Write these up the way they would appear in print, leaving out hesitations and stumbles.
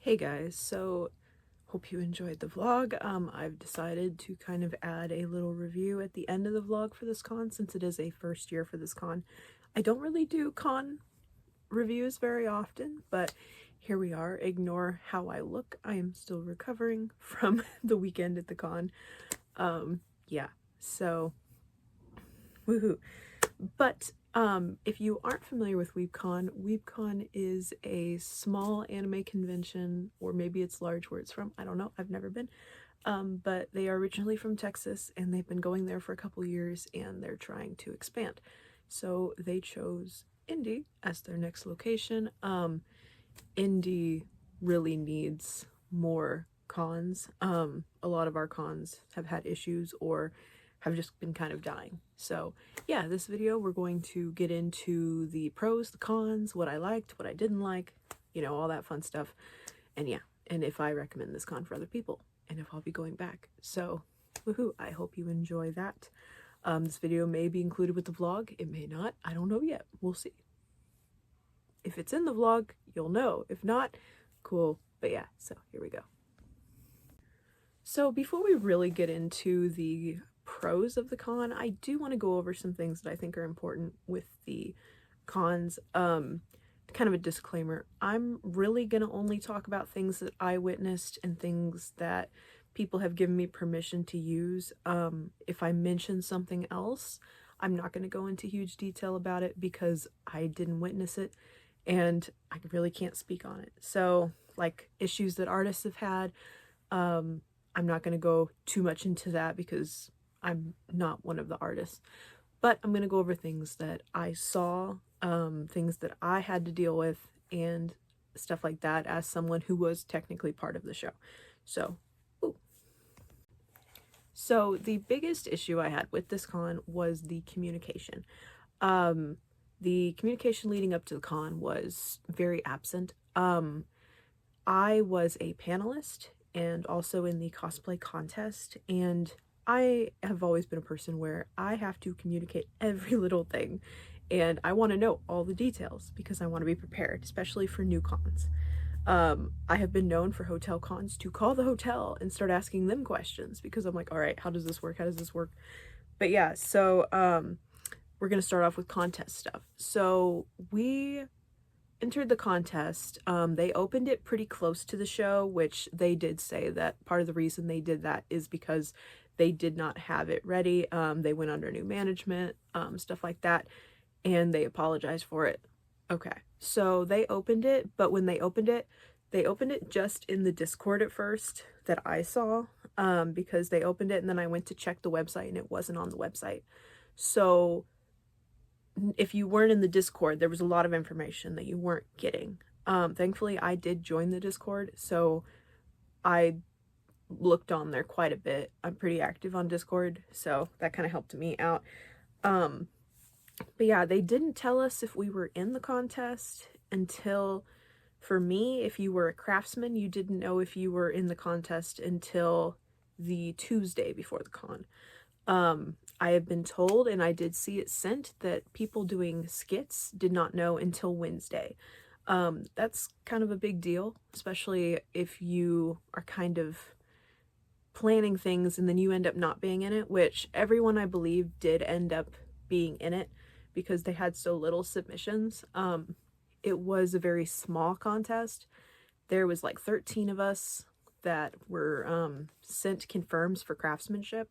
Hey guys, so hope you enjoyed the vlog. I've decided to kind of add a little review at the end of the vlog for this con since it is a first year for this con. I don't really do con reviews very often, but here we are. Ignore how I look. I am still recovering from the weekend at the con. Yeah, so woohoo. But if you aren't familiar with Weebcon, Weebcon is a small anime convention, or maybe it's large where it's from. I don't know. I've never been. But they are originally from Texas and they've been going there for a couple years and they're trying to expand. So they chose Indy as their next location. Indy really needs more cons. A lot of our cons have had issues or have just been kind of dying. So yeah, this video we're going to get into the pros, the cons, what I liked, what I didn't like, you know, all that fun stuff. And yeah, and if I recommend this con for other people and if I'll be going back. So woohoo, I hope you enjoy that. This video may be included with the vlog. It may not. I don't know yet. We'll see. If it's in the vlog, you'll know. If not, cool. But yeah, so here we go. So before we really get into the pros of the con, I do want to go over some things that I think are important with the cons. Kind of a disclaimer, I'm really going to only talk about things that I witnessed and things that people have given me permission to use. If I mention something else, I'm not going to go into huge detail about it because I didn't witness it and I really can't speak on it. So like issues that artists have had, I'm not going to go too much into that because I'm not one of the artists, but I'm going to go over things that I saw, things that I had to deal with, and stuff like that as someone who was technically part of the show. So, ooh. So the biggest issue I had with this con was the communication. The communication leading up to the con was very absent. I was a panelist and also in the cosplay contest, and I have always been a person where I have to communicate every little thing and I want to know all the details because I want to be prepared, especially for new cons. I have been known for hotel cons to call the hotel and start asking them questions because I'm like, all right, how does this work? How does this work? But yeah, so we're going to start off with contest stuff. So we entered the contest. They opened it pretty close to the show, which they did say that part of the reason they did that is because they did not have it ready. They went under new management, stuff like that, and they apologized for it. Okay, so they opened it, but when they opened it just in the Discord at first that I saw, because they opened it and then I went to check the website and it wasn't on the website. So if you weren't in the Discord, there was a lot of information that you weren't getting. Thankfully, I did join the Discord, so I looked on there quite a bit. I'm pretty active on Discord, so that kind of helped me out. But yeah, they didn't tell us if we were in the contest until, for me, if you were a craftsman, you didn't know if you were in the contest until the Tuesday before the con. I have been told, and I did see it sent, that people doing skits did not know until Wednesday. That's kind of a big deal, especially if you are kind of planning things and then you end up not being in it, which everyone I believe did end up being in it because they had so little submissions. It was a very small contest. There was like 13 of us that were sent confirms for craftsmanship,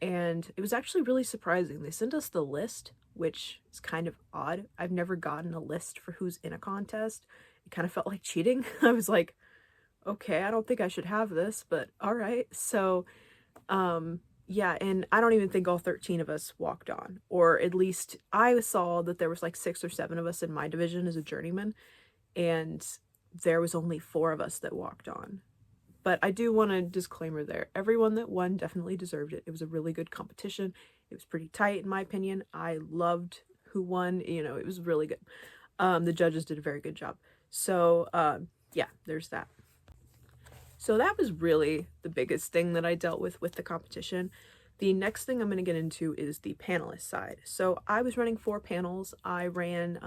and it was actually really surprising. They sent us the list, which is kind of odd. I've never gotten a list for who's in a contest. It kind of felt like cheating. I was like, okay, I don't think I should have this, but all right. So yeah, and I don't even think all 13 of us walked on, or at least I saw that there was like 6 or 7 of us in my division as a journeyman, and there was only 4 of us that walked on. But I do want a disclaimer there. Everyone that won definitely deserved it. It was a really good competition. It was pretty tight in my opinion. I loved who won. You know, it was really good. The judges did a very good job. So yeah, there's that. So that was really the biggest thing that I dealt with the competition. The next thing I'm going to get into is the panelist side. So I was running 4 panels. I ran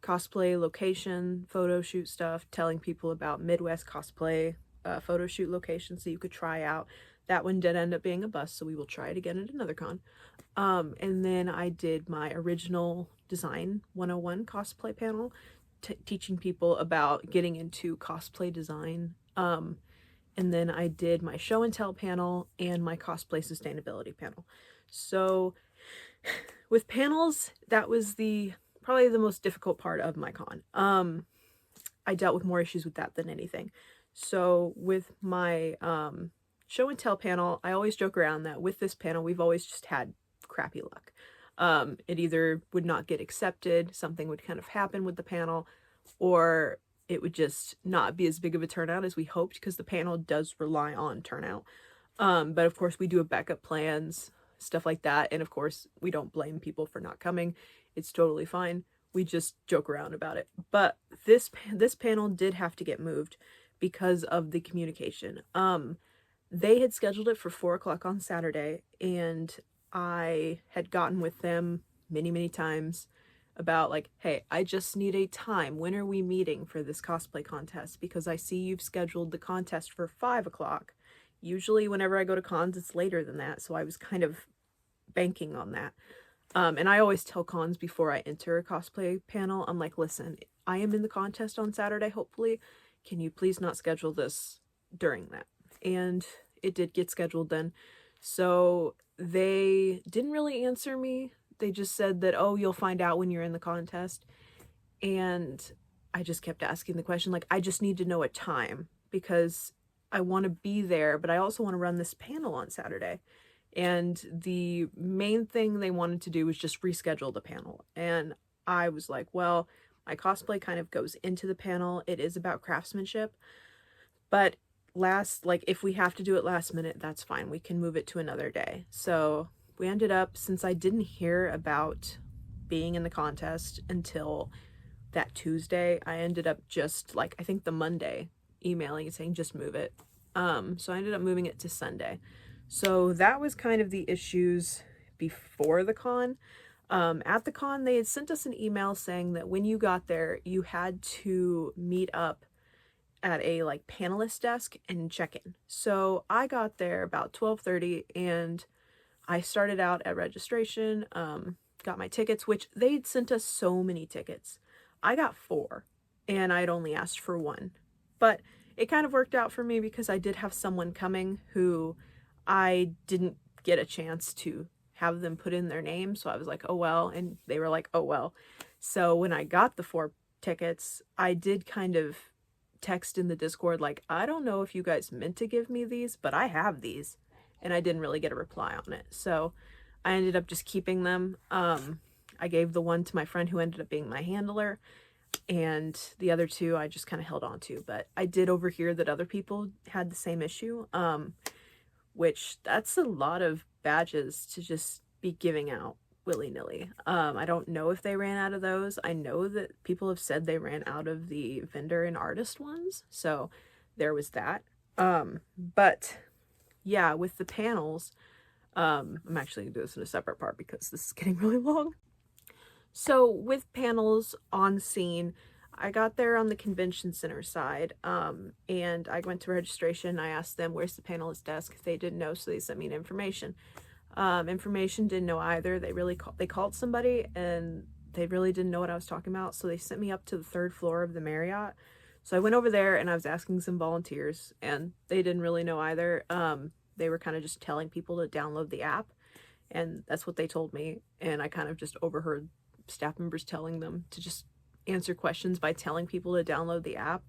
cosplay location, photo shoot stuff, telling people about Midwest cosplay photo shoot locations that you could try out. That one did end up being a bust, so we will try it again at another con. And then I did my original design 101 cosplay panel, teaching people about getting into cosplay design. And then I did my show and tell panel and my cosplay sustainability panel. So with panels, that was probably the most difficult part of my con. I dealt with more issues with that than anything. So with my show and tell panel, I always joke around that with this panel, we've always just had crappy luck. It either would not get accepted, something would kind of happen with the panel, or it would just not be as big of a turnout as we hoped, because the panel does rely on turnout. But of course we do have backup plans, stuff like that, and of course we don't blame people for not coming. It's totally fine. We just joke around about it. But this panel did have to get moved because of the communication. They had scheduled it for 4 o'clock on Saturday, and I had gotten with them many times about like, hey, I just need a time. When are we meeting for this cosplay contest? Because I see you've scheduled the contest for 5 o'clock. Usually whenever I go to cons, it's later than that. So I was kind of banking on that. And I always tell cons before I enter a cosplay panel, I'm like, listen, I am in the contest on Saturday, hopefully. Can you please not schedule this during that? And it did get scheduled then. So they didn't really answer me. They just said that, oh, you'll find out when you're in the contest. And I just kept asking the question, like, I just need to know a time because I want to be there, but I also want to run this panel on Saturday. And the main thing they wanted to do was just reschedule the panel. And I was like, well, my cosplay kind of goes into the panel. It is about craftsmanship. But if we have to do it last minute, that's fine. We can move it to another day. So we ended up, since I didn't hear about being in the contest until that Tuesday, I ended up just I think the Monday emailing and saying, just move it. So I ended up moving it to Sunday. So that was kind of the issues before the con. At the con, they had sent us an email saying that when you got there, you had to meet up at a panelist desk and check in. So I got there about 12:30 and I started out at registration, got my tickets, which they'd sent us so many tickets. I got 4 and I'd only asked for 1. But it kind of worked out for me because I did have someone coming who I didn't get a chance to have them put in their name. So I was like, oh well. And they were like, oh well. So when I got the 4 tickets, I did kind of text in the Discord like, I don't know if you guys meant to give me these, but I have these. And I didn't really get a reply on it. So I ended up just keeping them. I gave the one to my friend who ended up being my handler. And the other 2 I just kind of held on to. But I did overhear that other people had the same issue. Which that's a lot of badges to just be giving out willy-nilly. I don't know if they ran out of those. I know that people have said they ran out of the vendor and artist ones. So there was that. But yeah, with the panels, I'm actually going to do this in a separate part because this is getting really long. So with panels on scene, I got there on the convention center side, and I went to registration. I asked them, where's the panelist desk? They didn't know, so they sent me an information. Information didn't know either. They called somebody, and they really didn't know what I was talking about, so they sent me up to the 3rd floor of the Marriott. So I went over there, and I was asking some volunteers, and they didn't really know either. They were kind of just telling people to download the app, and that's what they told me, and I kind of just overheard staff members telling them to just answer questions by telling people to download the app,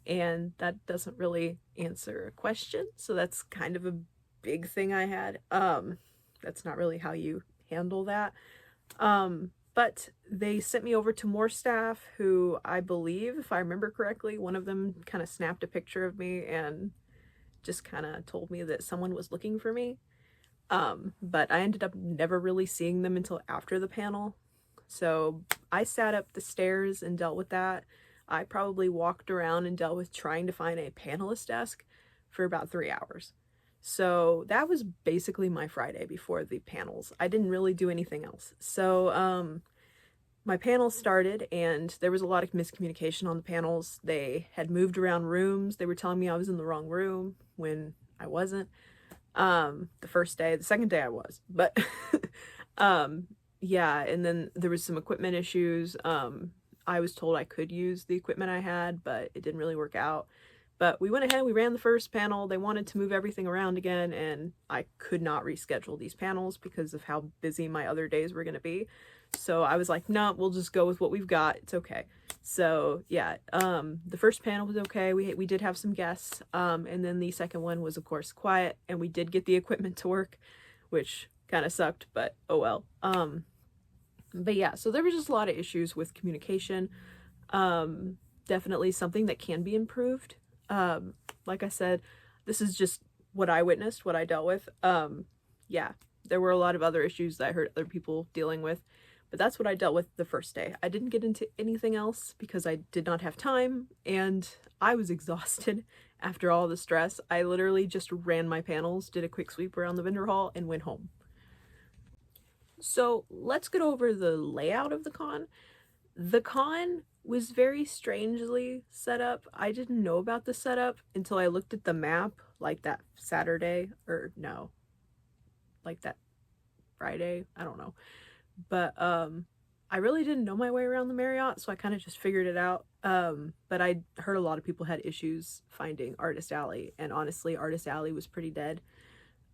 and that doesn't really answer a question, so that's kind of a big thing I had. That's not really how you handle that. But they sent me over to more staff who, I believe, if I remember correctly, one of them kind of snapped a picture of me and just kind of told me that someone was looking for me. But I ended up never really seeing them until after the panel. So I sat up the stairs and dealt with that. I probably walked around and dealt with trying to find a panelist desk for about 3 hours. So that was basically my Friday before the panels. I didn't really do anything else. So my panel started and there was a lot of miscommunication on the panels. They had moved around rooms. They were telling me I was in the wrong room when I wasn't. The first day, the second day I was, but yeah, and then there was some equipment issues. I was told I could use the equipment I had, but it didn't really work out. But we went ahead, we ran the first panel. They wanted to move everything around again, and I could not reschedule these panels because of how busy my other days were going to be. So I was like, no, we'll just go with what we've got. It's okay. So yeah, the first panel was okay. We did have some guests. And then the second one was of course quiet, and we did get the equipment to work, which kind of sucked, but oh well. But yeah, so there was just a lot of issues with communication. Definitely something that can be improved. Like I said, this is just what I witnessed, what I dealt with. Yeah, there were a lot of other issues that I heard other people dealing with, but that's what I dealt with the first day. I didn't get into anything else because I did not have time, and I was exhausted after all the stress. I literally just ran my panels, did a quick sweep around the vendor hall, and went home. So let's get over the layout of the con. The con was very strangely set up. I didn't know about the setup until I looked at the map like that Saturday, or no, like that Friday, I don't know. But I really didn't know my way around the Marriott, so I kind of just figured it out. But I heard a lot of people had issues finding Artist Alley, and honestly, Artist Alley was pretty dead.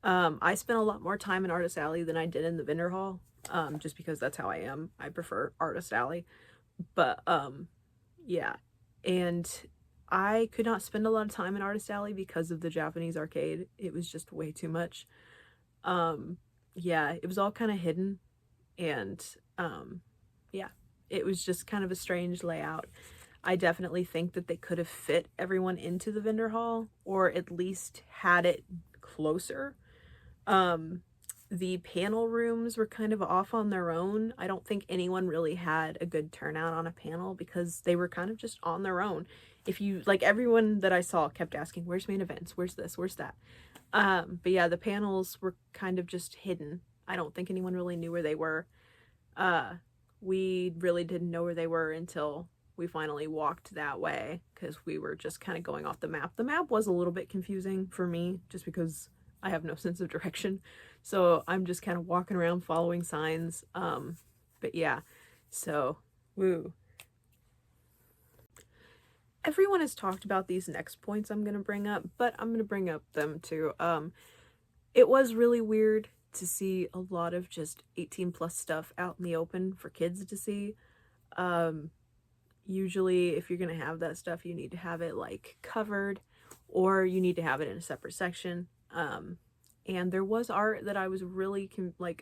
I spent a lot more time in Artist Alley than I did in the vendor hall, just because that's how I am. I prefer Artist Alley. But yeah, and I could not spend a lot of time in Artist Alley because of the Japanese arcade. It was just way too much. Yeah, it was all kind of hidden, and yeah, it was just kind of a strange layout. I definitely think that they could have fit everyone into the vendor hall, or at least had it closer. The panel rooms were kind of off on their own. I don't think anyone really had a good turnout on a panel because they were kind of just on their own. If you, like, everyone that I saw kept asking, where's main events? Where's this? Where's that? But yeah, the panels were kind of just hidden. I don't think anyone really knew where they were. We really didn't know where they were until we finally walked that way because we were just kind of going off the map. The map was a little bit confusing for me just because I have no sense of direction. So I'm just kind of walking around following signs. But yeah, so woo. Everyone has talked about these next points I'm going to bring up, but I'm going to bring up them too. It was really weird to see a lot of just 18 plus stuff out in the open for kids to see. Usually if you're going to have that stuff, you need to have it like covered, or you need to have it in a separate section. And there was art that I was really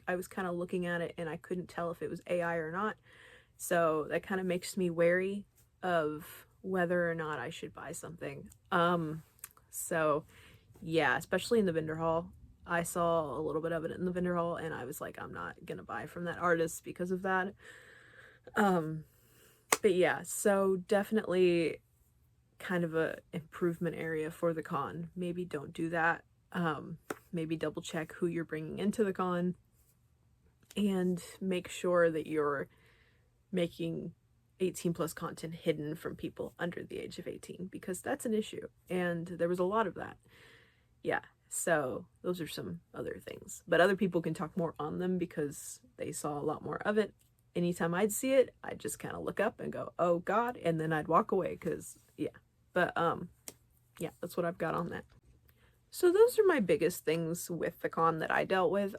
I was kind of looking at it and I couldn't tell if it was AI or not. So that kind of makes me wary of whether or not I should buy something. So yeah, especially in the vendor hall. I saw a little bit of it in the vendor hall and I was like, I'm not gonna buy from that artist because of that. But yeah, so definitely kind of a improvement area for the con. Maybe don't do that. Maybe double check who you're bringing into the con and make sure that you're making 18 plus content hidden from people under the age of 18, because that's an issue, and there was a lot of that. Yeah, so those are some other things, but other people can talk more on them because they saw a lot more of it. Anytime I'd see it, I'd just kind of look up and go, oh god, and then I'd walk away because yeah. But yeah, that's what I've got on that. So those are my biggest things with the con that I dealt with.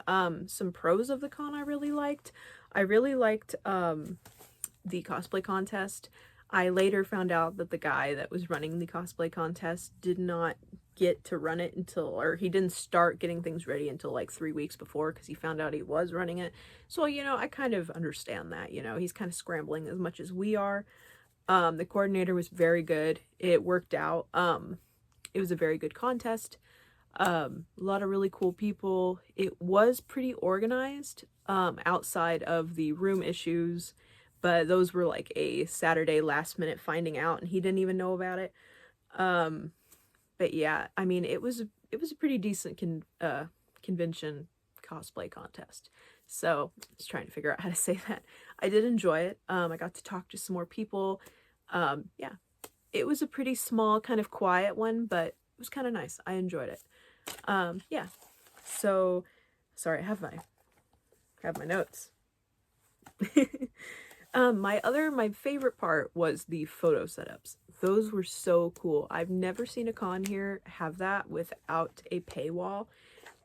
Some pros of the con I really liked. I really liked the cosplay contest. I later found out that the guy that was running the cosplay contest did not get to run it until, or he didn't start getting things ready until like 3 weeks before because he found out he was running it. So, you know, I kind of understand that, you know, he's kind of scrambling as much as we are. The coordinator was very good. It worked out. It was a very good contest. A lot of really cool people. It was pretty organized, outside of the room issues, but those were like a Saturday last minute finding out and he didn't even know about it. But yeah, I mean, it was a pretty decent convention cosplay contest. So I was trying to figure out how to say that. I did enjoy it. I got to talk to some more people. Yeah, it was a pretty small, kind of quiet one, but it was kind of nice. I enjoyed it. Yeah. So, sorry, I have my notes. My favorite part was the photo setups. Those were so cool. I've never seen a con here have that without a paywall.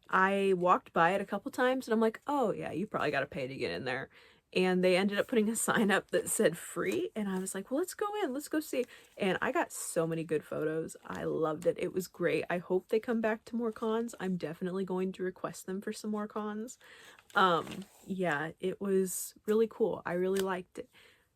I walked by it a couple times and I'm like, oh yeah, you probably got to pay to get in there. And they ended up putting a sign up that said free. And I was like, well, let's go in, let's go see. And I got so many good photos. I loved it. It was great. I hope they come back to more cons. I'm definitely going to request them for some more cons. Yeah, it was really cool. I really liked it.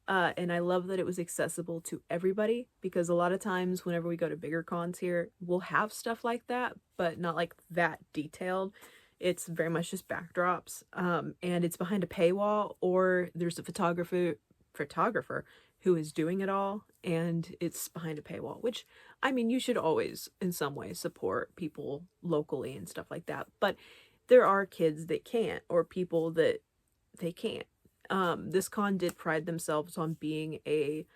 And I love that it was accessible to everybody, because a lot of times whenever we go to bigger cons here, we'll have stuff like that, but not like that detailed. It's very much just backdrops, and it's behind a paywall, or there's a photographer who is doing it all, and it's behind a paywall, which, I mean, you should always in some way support people locally and stuff like that, but there are kids that can't, or people that they can't. This con did pride themselves on being a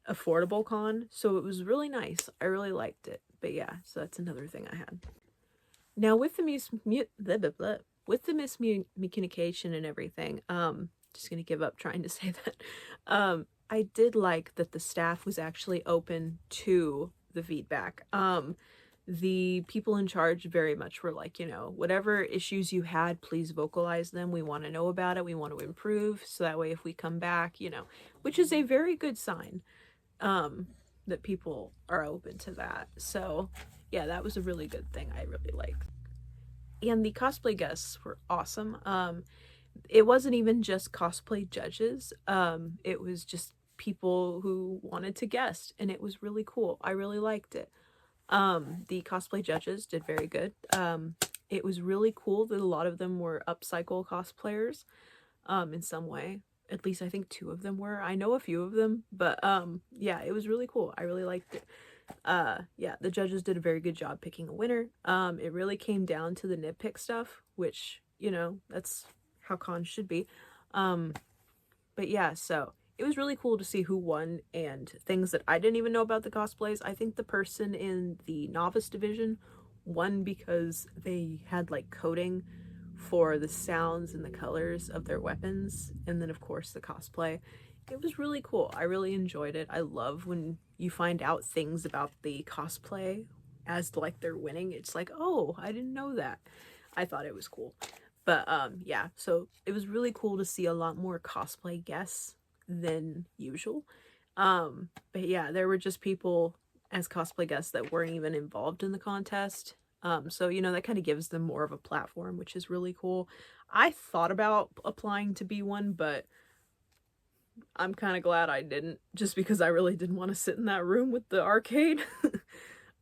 affordable con, so it was really nice. I really liked it. But yeah, so that's another thing I had. Now with the miscommunication and everything, just gonna give up trying to say that. I did like that the staff was actually open to the feedback. The people in charge very much were like, you know, whatever issues you had, please vocalize them. We want to know about it. We want to improve. So that way, if we come back, you know, which is a very good sign, that people are open to that. So yeah, that was a really good thing. I really liked. And the cosplay guests were awesome. It wasn't even just cosplay judges. It was just people who wanted to guest, and it was really cool. I really liked it. The cosplay judges did very good. It was really cool that a lot of them were upcycle cosplayers, in some way. At least I think 2 of them were. I know a few of them, but, yeah, it was really cool. I really liked it. Yeah, the judges did a very good job picking a winner. It really came down to the nitpick stuff, which, you know, that's how cons should be. But yeah, so it was really cool to see who won and things that I didn't even know about the cosplays. I think the person in the novice division won because they had like coding for the sounds and the colors of their weapons, and then of course the cosplay. It was really cool. I really enjoyed it. I love when you find out things about the cosplay as like they're winning. It's like, oh, I didn't know that. I thought it was cool. But yeah, so it was really cool to see a lot more cosplay guests than usual. But yeah, there were just people as cosplay guests that weren't even involved in the contest. So, you know, that kind of gives them more of a platform, which is really cool. I thought about applying to be one, but I'm kind of glad I didn't, just because I really didn't want to sit in that room with the arcade.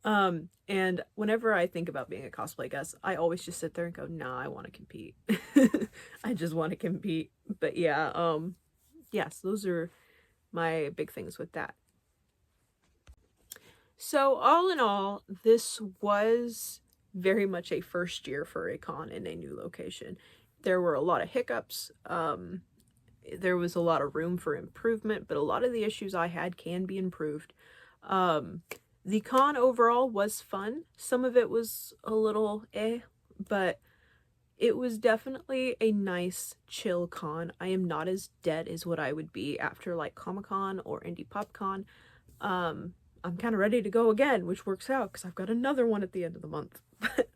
And whenever I think about being a cosplay guest, I always just sit there and go, nah, I want to compete. I just want to compete. But yeah, yes, those are my big things with that. So all in all, this was very much a first year for a con in a new location. There were a lot of hiccups. There was a lot of room for improvement, but a lot of the issues I had can be improved. The con overall was fun. Some of it was a little but it was definitely a nice, chill con. I am not as dead as what I would be after like Comic-Con or Indie PopCon. I'm kind of ready to go again, which works out because I've got another one at the end of the month. But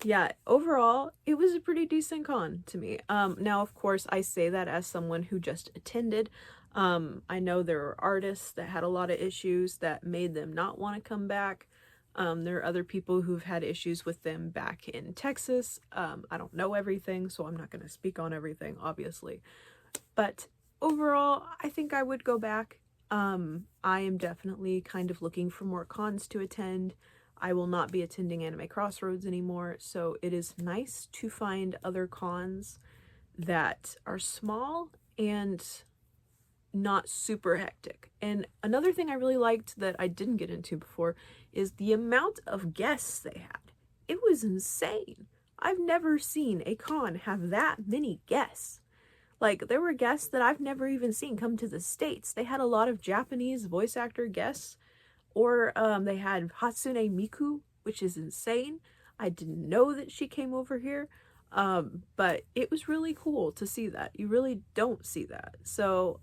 yeah, overall, it was a pretty decent con to me. Now, of course, I say that as someone who just attended. I know there are artists that had a lot of issues that made them not want to come back. There are other people who've had issues with them back in Texas. I don't know everything, so I'm not going to speak on everything, obviously. But overall, I think I would go back. I am definitely kind of looking for more cons to attend. I will not be attending Anime Crossroads anymore, so it is nice to find other cons that are small and not super hectic. And another thing I really liked that I didn't get into before is the amount of guests they had. It was insane. I've never seen a con have that many guests. Like, there were guests that I've never even seen come to the States. They had a lot of Japanese voice actor guests, or they had Hatsune Miku, which is insane. I didn't know that she came over here, but it was really cool to see that. You really don't see that. So,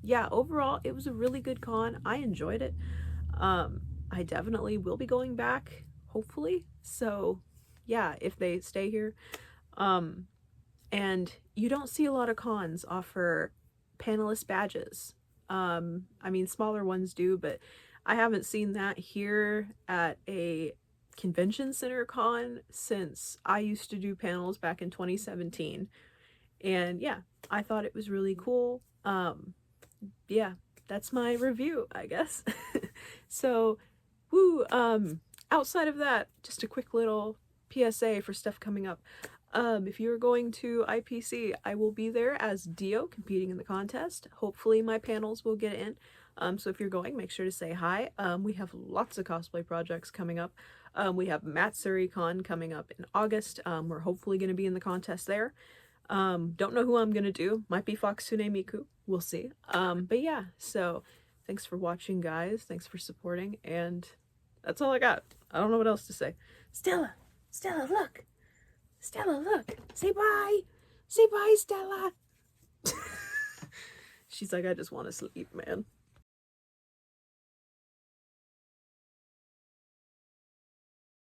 yeah, overall, it was a really good con. I enjoyed it. I definitely will be going back, hopefully. So, yeah, if they stay here. And you don't see a lot of cons offer panelist badges. I mean, smaller ones do, but I haven't seen that here at a convention center con since I used to do panels back in 2017. And yeah, I thought it was really cool. Yeah, that's my review, I guess. So, woo, outside of that, just a quick little PSA for stuff coming up. If you're going to IPC, I will be there as Dio competing in the contest. Hopefully my panels will get in. So if you're going, make sure to say hi. We have lots of cosplay projects coming up. We have MatsuriCon coming up in August. We're hopefully going to be in the contest there. Don't know who I'm going to do. Might be Foxune Miku. We'll see. But yeah, so thanks for watching, guys. Thanks for supporting. And that's all I got. I don't know what else to say. Stella! Stella, look! Stella, look! Say bye! Say bye, Stella! She's like, I just want to sleep, man.